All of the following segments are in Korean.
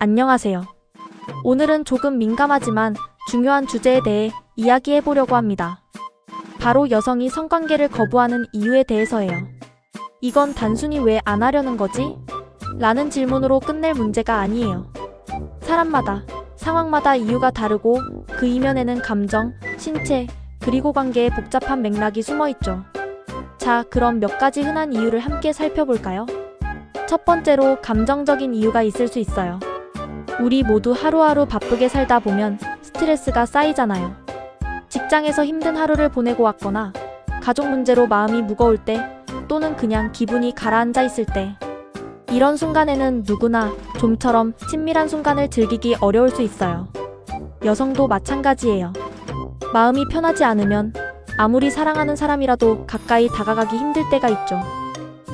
안녕하세요. 오늘은 조금 민감하지만 중요한 주제에 대해 이야기해 보려고 합니다. 바로 여성이 성관계를 거부하는 이유에 대해서예요. 이건 단순히 왜 안 하려는 거지? 라는 질문으로 끝낼 문제가 아니에요. 사람마다, 상황마다 이유가 다르고 그 이면에는 감정, 신체, 그리고 관계의 복잡한 맥락이 숨어 있죠. 자, 그럼 몇 가지 흔한 이유를 함께 살펴볼까요? 첫 번째로 감정적인 이유가 있을 수 있어요. 우리 모두 하루하루 바쁘게 살다 보면 스트레스가 쌓이잖아요. 직장에서 힘든 하루를 보내고 왔거나 가족 문제로 마음이 무거울 때 또는 그냥 기분이 가라앉아 있을 때 이런 순간에는 누구나 좀처럼 친밀한 순간을 즐기기 어려울 수 있어요. 여성도 마찬가지예요. 마음이 편하지 않으면 아무리 사랑하는 사람이라도 가까이 다가가기 힘들 때가 있죠.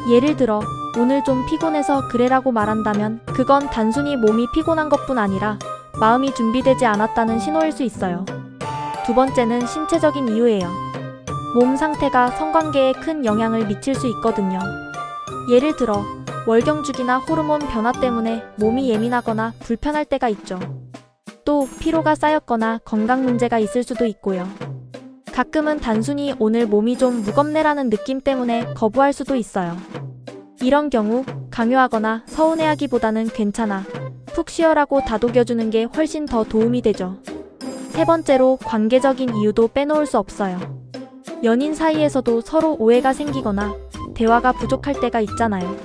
예를 들어 오늘 좀 피곤해서 그래라고 말한다면 그건 단순히 몸이 피곤한 것뿐 아니라 마음이 준비되지 않았다는 신호일 수 있어요. 두 번째는 신체적인 이유예요. 몸 상태가 성관계에 큰 영향을 미칠 수 있거든요. 예를 들어 월경주기나 호르몬 변화 때문에 몸이 예민하거나 불편할 때가 있죠. 또 피로가 쌓였거나 건강 문제가 있을 수도 있고요. 가끔은 단순히 오늘 몸이 좀 무겁네라는 느낌 때문에 거부할 수도 있어요. 이런 경우 강요하거나 서운해하기보다는 괜찮아, 푹 쉬어라고 다독여주는 게 훨씬 더 도움이 되죠. 세 번째로 관계적인 이유도 빼놓을 수 없어요. 연인 사이에서도 서로 오해가 생기거나 대화가 부족할 때가 있잖아요.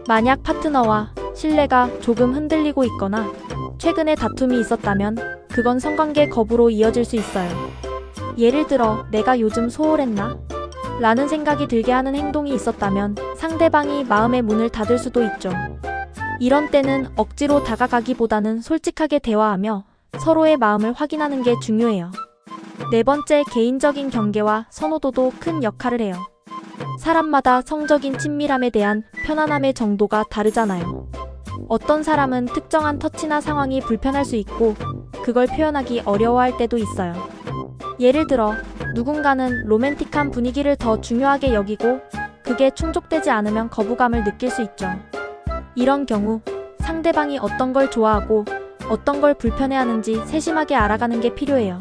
만약 파트너와 신뢰가 조금 흔들리고 있거나 최근에 다툼이 있었다면 그건 성관계 거부로 이어질 수 있어요. 예를 들어 내가 요즘 소홀했나? 라는 생각이 들게 하는 행동이 있었다면 상대방이 마음의 문을 닫을 수도 있죠. 이런 때는 억지로 다가가기보다는 솔직하게 대화하며 서로의 마음을 확인하는 게 중요해요. 네 번째, 개인적인 경계와 선호도도 큰 역할을 해요. 사람마다 성적인 친밀함에 대한 편안함의 정도가 다르잖아요. 어떤 사람은 특정한 터치나 상황이 불편할 수 있고 그걸 표현하기 어려워할 때도 있어요. 예를 들어 누군가는 로맨틱한 분위기를 더 중요하게 여기고 그게 충족되지 않으면 거부감을 느낄 수 있죠. 이런 경우 상대방이 어떤 걸 좋아하고 어떤 걸 불편해하는지 세심하게 알아가는 게 필요해요.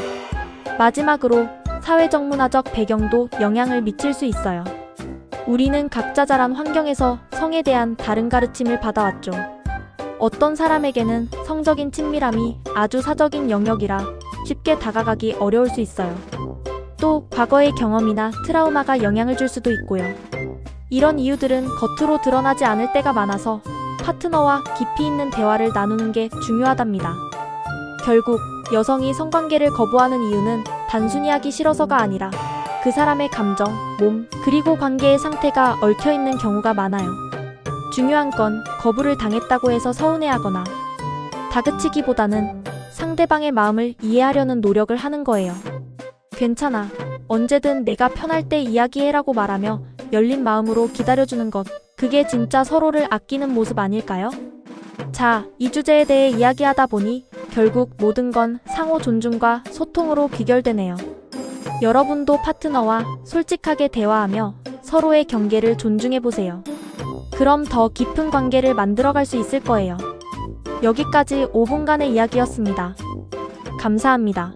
마지막으로 사회적 문화적 배경도 영향을 미칠 수 있어요. 우리는 각자 자란 환경에서 성에 대한 다른 가르침을 받아왔죠. 어떤 사람에게는 성적인 친밀함이 아주 사적인 영역이라 쉽게 다가가기 어려울 수 있어요. 또 과거의 경험이나 트라우마가 영향을 줄 수도 있고요. 이런 이유들은 겉으로 드러나지 않을 때가 많아서 파트너와 깊이 있는 대화를 나누는 게 중요하답니다. 결국 여성이 성관계를 거부하는 이유는 단순히 하기 싫어서가 아니라 그 사람의 감정, 몸, 그리고 관계의 상태가 얽혀있는 경우가 많아요. 중요한 건 거부를 당했다고 해서 서운해하거나 다그치기보다는 상대방의 마음을 이해하려는 노력을 하는 거예요. 괜찮아, 언제든 내가 편할 때 이야기해라고 말하며 열린 마음으로 기다려주는 것, 그게 진짜 서로를 아끼는 모습 아닐까요? 자, 이 주제에 대해 이야기하다 보니 결국 모든 건 상호 존중과 소통으로 귀결되네요. 여러분도 파트너와 솔직하게 대화하며 서로의 경계를 존중해보세요. 그럼 더 깊은 관계를 만들어갈 수 있을 거예요. 여기까지 5분간의 이야기였습니다. 감사합니다.